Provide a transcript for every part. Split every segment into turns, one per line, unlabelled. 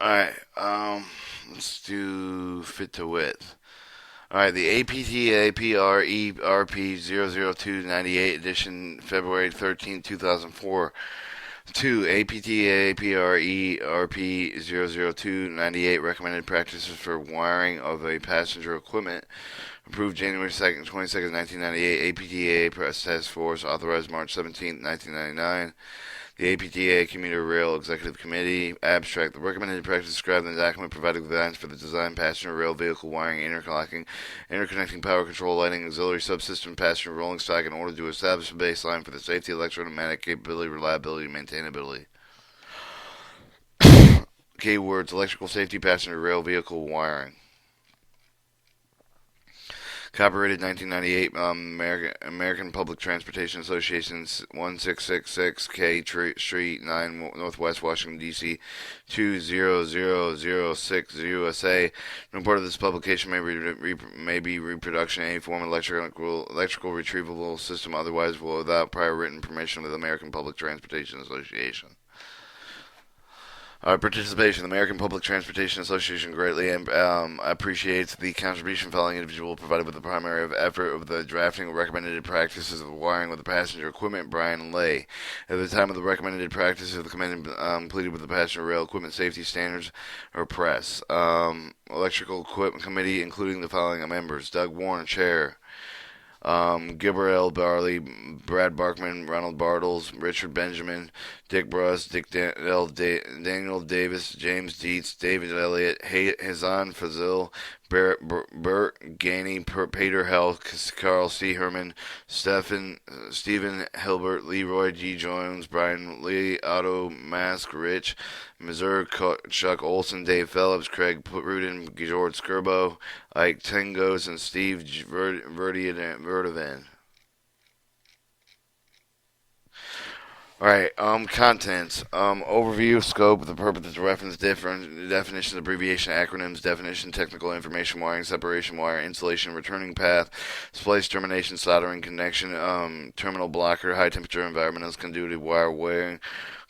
Alright, let's do fit to width. Alright, the APTA PRERP 00298 edition, February 13, 2004. 2. APTA PRERP 00298 recommended practices for wiring of a passenger equipment. Approved January 22nd, 1998. APTA Press Task Force authorized March 17th, 1999. The APTA Commuter Rail Executive Committee. Abstract. The recommended practice described in the document provided guidelines for the design, passenger rail vehicle wiring, interconnecting power control, lighting, auxiliary subsystem, passenger rolling stock in order to establish a baseline for the safety, electromagnetic capability, reliability, and maintainability. Keywords: electrical safety, passenger rail vehicle wiring. Copyrighted 1998, American Public Transportation Association, 1666 K Street, 9 Northwest Washington, D.C., 20006 USA. No part of this publication may be reproduction of any form of electrical retrievable system otherwise without prior written permission of the American Public Transportation Association. Participation. The American Public Transportation Association greatly appreciates the contribution following individual provided with the primary effort of the drafting of recommended practices of wiring with the passenger equipment, Brian Lay. At the time of the recommended practices, the committee pleaded with the Passenger Rail Equipment Safety Standards, or PRESS. Electrical Equipment Committee, including the following members: Doug Warren, Chair. Gilbert L. Barley, Brad Barkman, Ronald Bartles, Richard Benjamin, Dick Bruss, Daniel Davis, James Dietz, David Elliott, Hazan Fazil, Bert Gainey, Peter Hell, Carl C. Herman, Stephen Hilbert, Leroy G. Jones, Brian Lee, Otto Mask, Rich, Missouri Chuck Olson, Dave Phillips, Craig Rudin, George Skirbo, Ike Tengos, and Steve Verdivan. Alright, contents. Overview, scope, the purpose, reference, definitions, abbreviation, acronyms, definition, technical information, wiring, separation, wire, insulation, returning path, splice, termination, soldering, connection, terminal blocker, high temperature environmentals, conduit, wire wearing,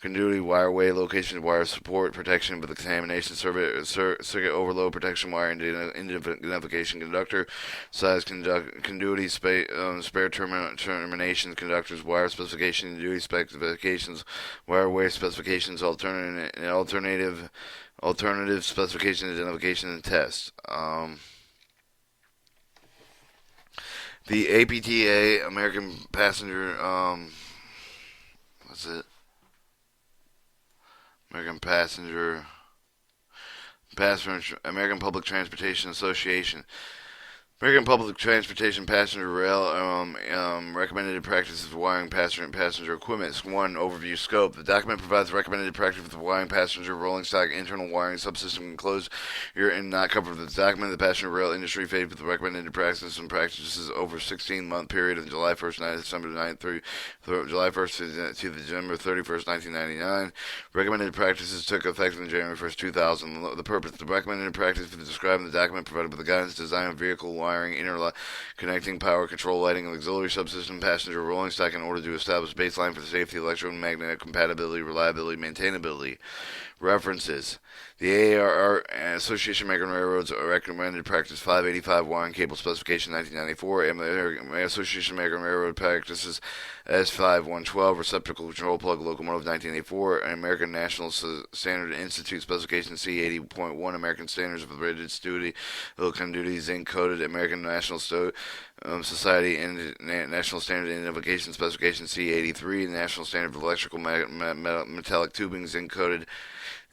conduit, wire way, location, wire support, protection with contamination, circuit overload, protection wire, identification, conductor, size, conduit, spare terminations, conductors, wire specification, duty specifications, wire way specifications, alternative specification, identification, and test. The APTA, American Passenger, what's it? American Public Transportation Association. American Public Transportation Passenger Rail recommended practices for wiring passenger equipment. 1. Overview scope. The document provides recommended practice for wiring passenger rolling stock internal wiring subsystem enclosed and not covered with the document. The passenger rail industry favored with the recommended practices and practices over a 16-month period of July 1st, December 9th through July 1st to December 31st, 1999. Recommended practices took effect on January 1st, 2000. The purpose. The recommended practice for described in the document provided with the guidance design of vehicle wiring, connecting power control, lighting, and auxiliary subsystem, passenger rolling stock in order to establish baseline for the safety, electromagnetic compatibility, reliability, maintainability. References. The AAR Association of American Railroads recommended practice 585 wiring cable specification 1994. Association of American Railroad practices S5112 receptacle control plug locomotive 1984. American National Standard Institute specification C80.1. American Standards of Rigid Duty Conduity zinc coated. American National Society and National Standard Identification specification C83. National Standard of Electrical Metallic Tubing zinc coated.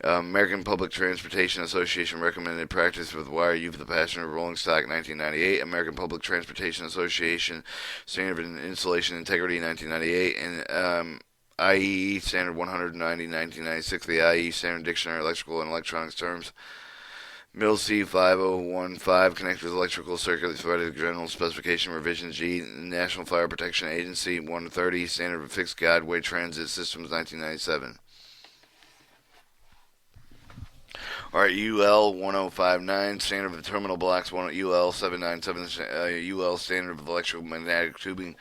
American Public Transportation Association recommended practice with wire U for the passenger rolling stock 1998. American Public Transportation Association Standard of Insulation Integrity 1998. And IEE Standard 190 1996. The IEE Standard Dictionary Electrical and Electronics Terms. Mill C 5015 connectors electrical circuit theoretic general specification revision G. National Fire Protection Agency 130 Standard of Fixed Guideway Transit Systems 1997. Alright, UL 1059, Standard of the Terminal Blocks, UL 797, UL Standard of Electrical Magnetic Tubing,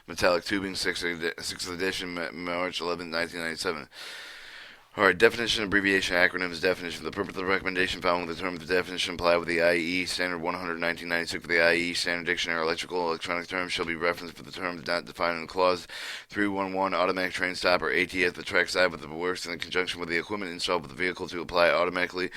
Metallic Tubing, 6th edition, March 11, 1997. Alright, definition, abbreviation, acronyms, definition. For the purpose of the recommendation following the term of the definition applied with the IE Standard 100 1996 for the IE Standard Dictionary, electrical electronic terms shall be referenced for the terms not defined in clause 311 automatic train stop or ATS the track side with the works in conjunction with the equipment installed with the vehicle to apply automatically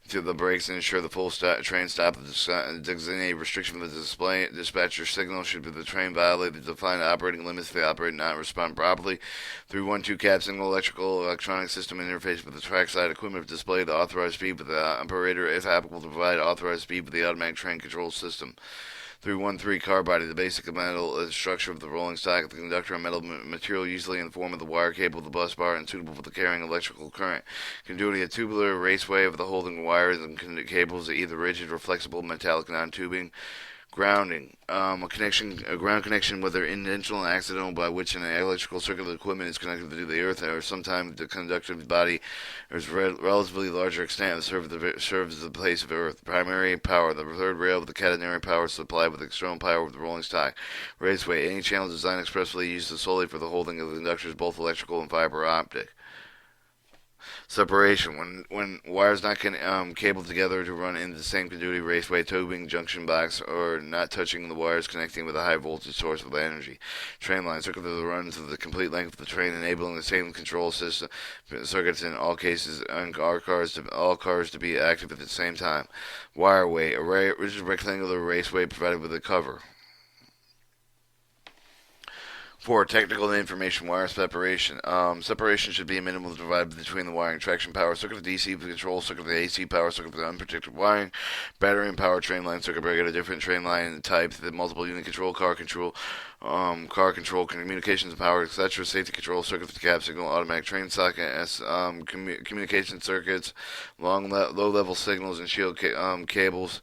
to the brakes and ensure the full train stop. The designated restriction for the dispatcher signal should be the train violate the defined operating limits if the operator not respond properly. 312 cab signal electrical electronic system interface with the trackside equipment to display the authorized speed with the operator, if applicable, to provide authorized speed with the automatic train control system. 313 car body, the basic metal structure of the rolling stock of the conductor, a metal material usually in the form of the wire cable of the bus bar and suitable for the carrying electrical current. Conduity, a tubular raceway of the holding wires and cables, either rigid or flexible metallic non-tubing. Grounding, a ground connection, whether intentional or accidental, by which an electrical circuit of the equipment is connected to the earth, or sometimes the conductive body is relatively larger extent serves the place of earth. Primary power, the third rail of the catenary power supplied with external power of the rolling stock. Raceway, any channel designed expressly used solely for the holding of the conductors, both electrical and fiber optic. Separation, when wires not cabled together to run in the same conduity, raceway, tubing, junction box, or not touching the wires connecting with a high voltage source of energy. Train line, circuit that runs the complete length of the train, enabling the same control system circuits in all cases, and all cars to be active at the same time. Wireway, a rigid rectangular raceway provided with a cover. 4. Technical information, wire separation. Separation should be a minimal divided between the wiring, traction power circuit, the DC control circuit, the AC power circuit, the unprotected wiring, battery and power train line circuit breaker, a different train line types, the multiple unit control, car control, communications power, etc. Safety control circuit, the cab signal, automatic train socket, communication circuits, low level signals and shield cables.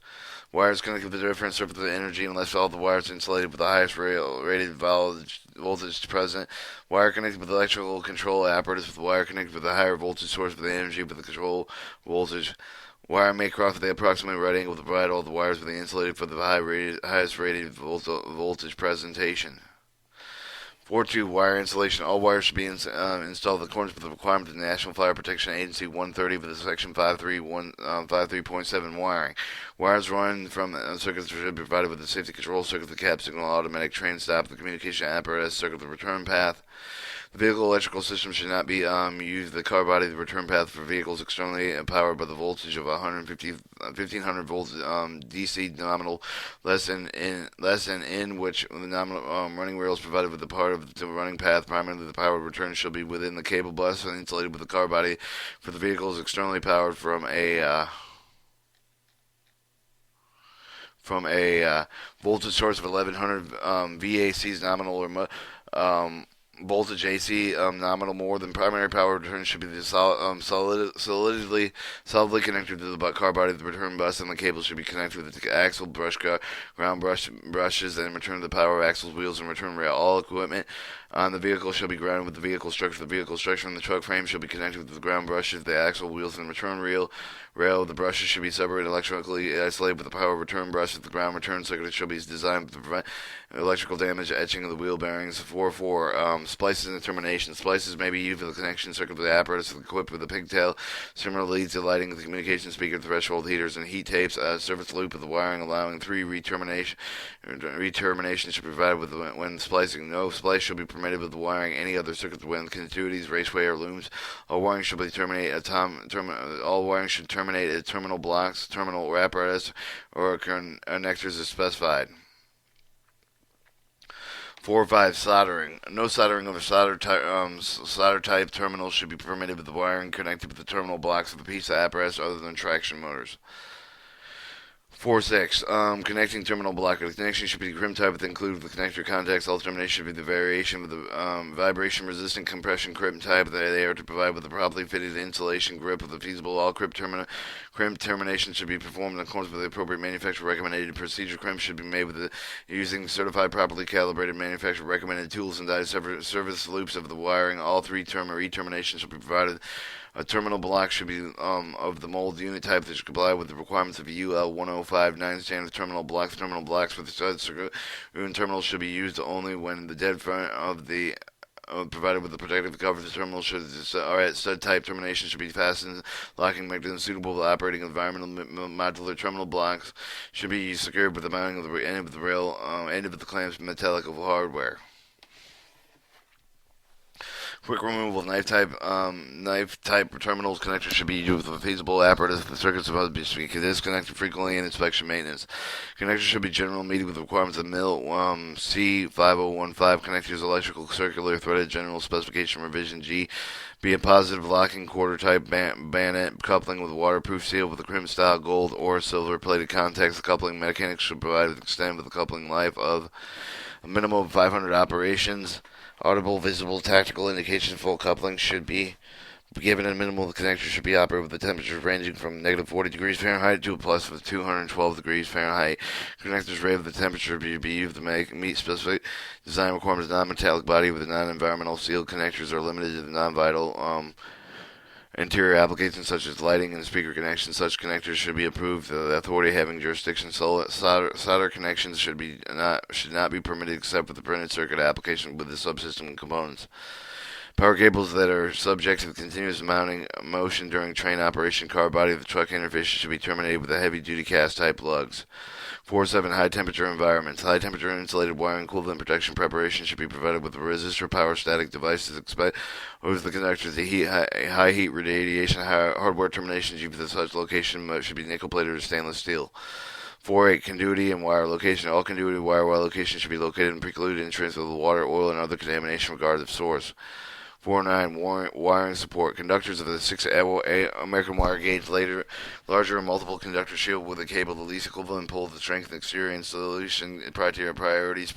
Wires connected to the different surface of energy unless all the wires are insulated with the highest rated voltage present. Wire connected with electrical control apparatus with the wire connected with a higher voltage source with the energy with the control voltage. Wire may cross with the approximate right angle to provide all the wires with the insulated for the highest rated voltage presentation. 4.2 Wire installation. All wires should be installed in accordance with the requirements of the National Fire Protection Agency 130 with the Section 53.7 wiring. Wires run from circuits should be provided with the safety control circuit, the cab signal, automatic train stop, the communication apparatus circuit, the return path. The vehicle electrical system should not be used the car body, the return path for vehicles externally powered by the voltage of 1500 volts DC nominal, less than in which the nominal running rails provided with the part of the running path. Primarily, the power return shall be within the cable bus and insulated with the car body for the vehicles externally powered from a voltage source of 1100 VACs nominal or voltage AC nominal. More than primary power return should be the solidly connected to the car body of the return bus, and the cable should be connected with the axle, ground brushes, and return to the power axles, wheels, and return rail. All equipment on the vehicle shall be grounded with the vehicle structure. The vehicle structure and the truck frame shall be connected with the ground brushes, the axle, wheels, and return rail. The brushes should be separated electrically isolated with the power return brush. The ground return circuit should be designed to prevent electrical damage, etching of the wheel bearings. 4.4 Splices and termination. Splices may be used for the connection circuit with the apparatus equipped with a pigtail, similarly to lighting of the communication speaker, threshold heaters, and heat tapes. Surface loop of the wiring, allowing 3 retermination should be provided with when splicing. No splice should be permitted with the wiring any other circuit when continuities, raceway, or looms. All wiring should be all wiring should terminate at terminal blocks, terminal apparatus, or connectors as specified. 4.5 Soldering. No soldering of a solder type terminal should be permitted with the wiring connected with the terminal blocks of the piece of apparatus other than traction motors. 4.6 Connecting terminal block. The connection should be crimp type with included the connector contacts. All termination should be the variation with the vibration resistant compression crimp type. They are to provide with a properly fitted insulation grip with a feasible. All crimp termination should be performed in accordance with the appropriate manufacturer recommended procedure. Crimp should be made with using certified, properly calibrated manufacturer recommended tools and die service loops of the wiring. All 3 reterminations should be provided. A terminal block should be of the mold unit type that should comply with the requirements of UL 1059 standard terminal blocks. Terminal blocks with stud terminals should be used only when the dead front of the provided with the protective cover. The terminal should stud type termination should be fastened. Locking mechanism suitable for operating environmental modular terminal blocks should be secured with the mounting of the end of the rail end of the clamps metallic of hardware. Quick removal of knife type terminals connectors should be used with a feasible apparatus. The circuits supposed to be disconnected frequently in inspection maintenance. Connectors should be general meeting with the requirements of MIL C5015 connectors electrical circular threaded general specification revision G. Be a positive locking quarter type bayonet coupling with a waterproof seal with a crimp style gold or silver plated contacts. The coupling mechanics should provide an extent of the coupling life of a minimum of 500 operations. Audible, visible, tactical indications of full coupling should be given a minimal. The connector should be operated with the temperatures ranging from negative 40 degrees Fahrenheit to a plus of 212 degrees Fahrenheit. Connectors rated with the temperature be used to meet specific design requirements. Non-metallic body with a non-environmental sealed connectors are limited to the non-vital interior applications such as lighting and speaker connections. Such connectors should be approved. The authority having jurisdiction. Solder connections should not be permitted except for the printed circuit application with the subsystem and components. Power cables that are subject to the continuous motion during train operation. Car body of the truck interface should be terminated with the heavy-duty cast type lugs. 4-7 high temperature environments. High temperature insulated wiring coolant protection preparation should be provided with a resistor power static devices over the conductors. The high heat radiation hardware terminations used for such location should be nickel plated or stainless steel. 4-8 conduity and wire location. All conduity wire locations should be located and precluded entrance with water, oil, and other contamination regardless of source. 4-9 wiring support. Conductors of the 6 American wire gauge larger and multiple conductor shield with a cable the least equivalent pull the strength and exterior installation properties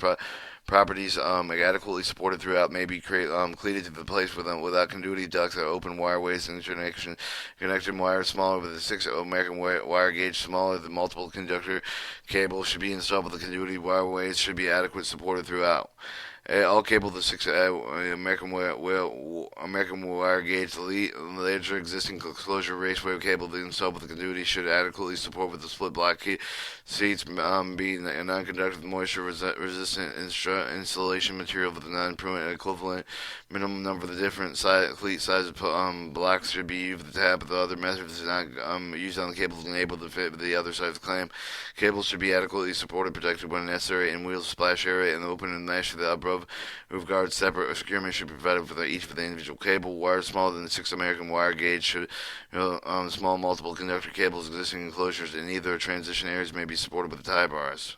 adequately supported throughout may be cleated to the place without conduity ducts or open wireways and connected wire smaller with the 6 American wire gauge smaller. The multiple conductor cable should be installed with the conduity wireways should be adequate supported throughout. All cable the 6 American wire gauge, the later existing closure raceway cable installed with the conduity should adequately support with the split block seats be non-conductive moisture resistant insulation material with the non-permanent equivalent minimum number of the different cleat size blocks should be used with the tab. The other methods not used on the cables enabled to fit the other side of the clamp. Cables should be adequately supported, protected when necessary in wheel splash area and open and mesh to the above roof guards. Separate securement should be provided for each for the individual cable. Wires smaller than the 6 American wire gauge should small multiple conductor cables existing enclosures in either transition areas may be supported with the tie bars.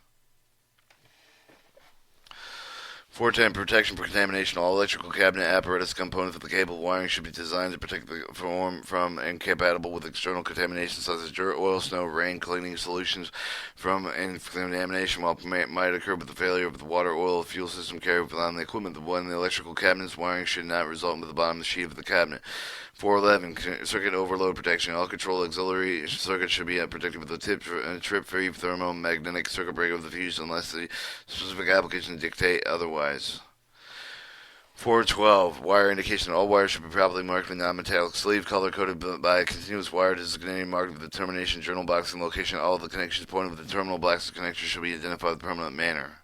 410 protection for contamination. All electrical cabinet apparatus components of the cable wiring should be designed to protect the form from and compatible with external contamination such as dirt, oil, snow, rain, cleaning solutions from and contamination while might occur with the failure of the water, oil, fuel system carried on the equipment. The electrical cabinet's wiring should not result in the bottom of the sheet of the cabinet. 411 circuit overload protection. All control auxiliary circuits should be protected with a trip-free thermomagnetic circuit breaker of the fuse unless the specific applications dictate otherwise. 412 wire indication. All wires should be properly marked with non-metallic sleeve, color-coded by a continuous wire designated marked with the termination, journal box, and location. All of the connections pointed with the terminal blocks of connectors should be identified in a permanent manner.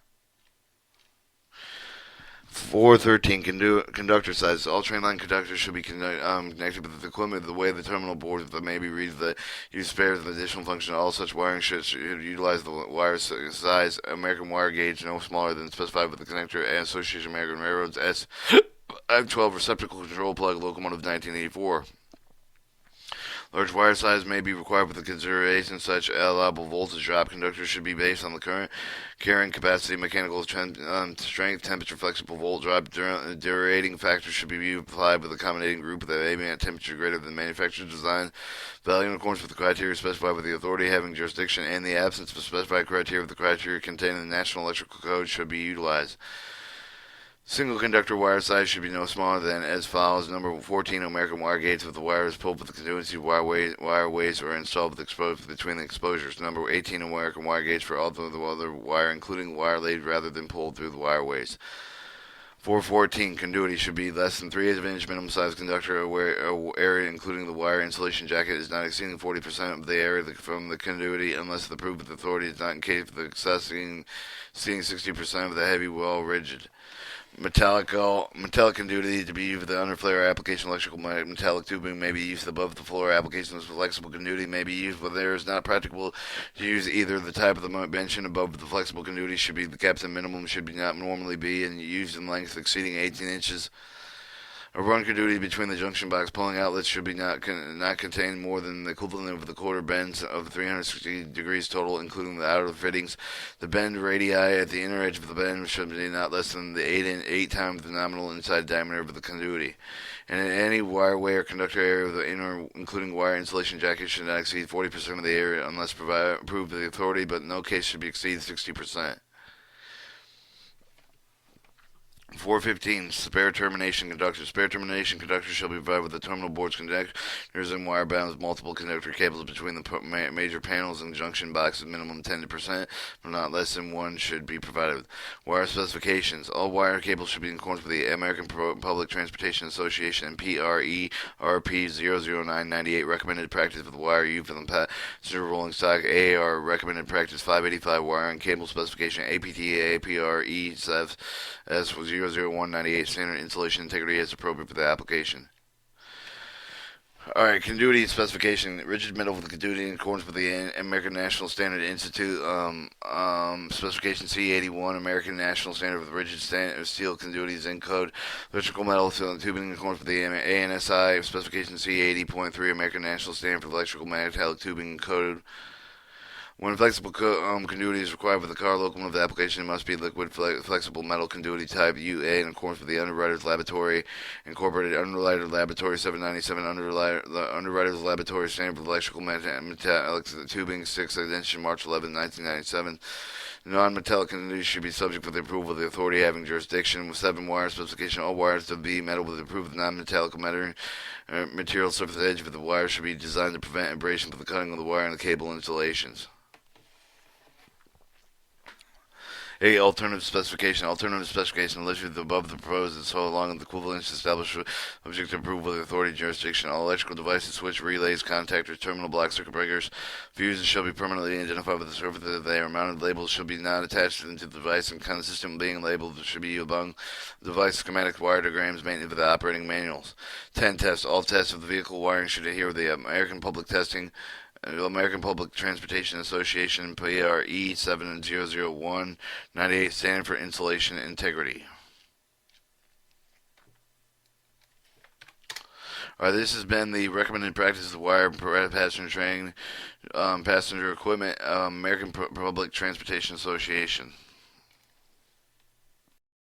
413 conductor sizes. All train line conductors should be connected with the equipment the way the terminal boards that may be read the use spares of additional function. All such wiring should utilize the wire size American wire gauge no smaller than specified with the connector and Association of American Railroads S512 receptacle control plug locomotive 1984. Large wire size may be required with the consideration such allowable voltage drop. Conductors should be based on the current carrying capacity, mechanical strength, temperature, flexible volt drop. Durating factor should be applied with accommodating group with an ambient temperature greater than manufacturer's design. Value in accordance with the criteria specified with the authority having jurisdiction and the absence of specified criteria of the criteria contained in the National Electrical Code should be utilized. Single conductor wire size should be no smaller than as follows. Number 14 American wire gauge with the wires pulled with the continuity wireways are installed with between the exposures. Number 18 American wire gauge for all the other wire including wire laid rather than pulled through the wireways. 414 conduity should be less than 3/8 inch minimum size conductor area including the wire insulation jacket is not exceeding 40% of the area from the conduity unless the approved authority is not in case of the exceeding 60% of the heavy well rigid. Metallic conduity to be used with the underflare application. Electrical metallic tubing may be used above the floor. Applications with flexible conduity may be used where there is not practicable to use either the type of the mentioned above. The flexible conduity should be the capstan minimum should be not normally be and used in length exceeding 18 inches. A run conduity between the junction box pulling outlets should be not contain more than the equivalent of the quarter bends of 360 degrees total, including the outer fittings. The bend radii at the inner edge of the bend should be not less than the 8 times the nominal inside diameter of the conduity. And in any wireway or conductor area of the inner, including wire insulation jacket, should not exceed 40% of the area unless approved by the authority, but in no case should be exceed 60%. 415. Spare termination conductors. Spare termination conductors shall be provided with the terminal boards, connectors, and wire bands with multiple conductor cables between the major panels and junction boxes. Minimum 10%, but not less than one, should be provided with. Wire specifications. All wire cables should be in accordance with the American Public Transportation Association and PRE RP 00998 recommended practice with wire used for the passenger rolling stock. AAR recommended practice 585 wire and cable specification. APTA APRE S 00198 standard insulation integrity as appropriate for the application. Alright, conduity specification. Rigid metal with conduity in accordance with the American National Standard Institute specification C81, American National Standard with rigid steel conduity zinc code. Electrical metal tubing in accordance with the ANSI specification C80.3, American National Standard for electrical metallic tubing code. When flexible conduity is required for the car locomotive, the application must be liquid flexible metal conduity type UA in accordance with the Underwriters Laboratory Incorporated Underwriter Laboratory 797 the Underwriters Laboratory Standard for electrical metallic tubing 6 edition March 11, 1997. Non-metallic conduity should be subject for the approval of the authority having jurisdiction. With 7 wire specification, all wires to be metal with approved non-metallic material surface edge of the wire should be designed to prevent abrasion for the cutting of the wire and the cable installations. A alternative specification. Alternative specification listed above the proposed and so along with the equivalence established subject to approval of the authority jurisdiction. All electrical devices, switch, relays, contactors, terminal block circuit breakers, fuses shall be permanently identified with the surface that they are mounted. Labels should be not attached to the device and kind of system being labeled should be among the device schematic wire diagrams maintained with the operating manuals. 10 tests. All tests of the vehicle wiring should adhere with the American Public Transportation Association PRE 700198 standard for insulation integrity. Alright, this has been the recommended practice of the wire passenger train passenger equipment American Public Transportation Association.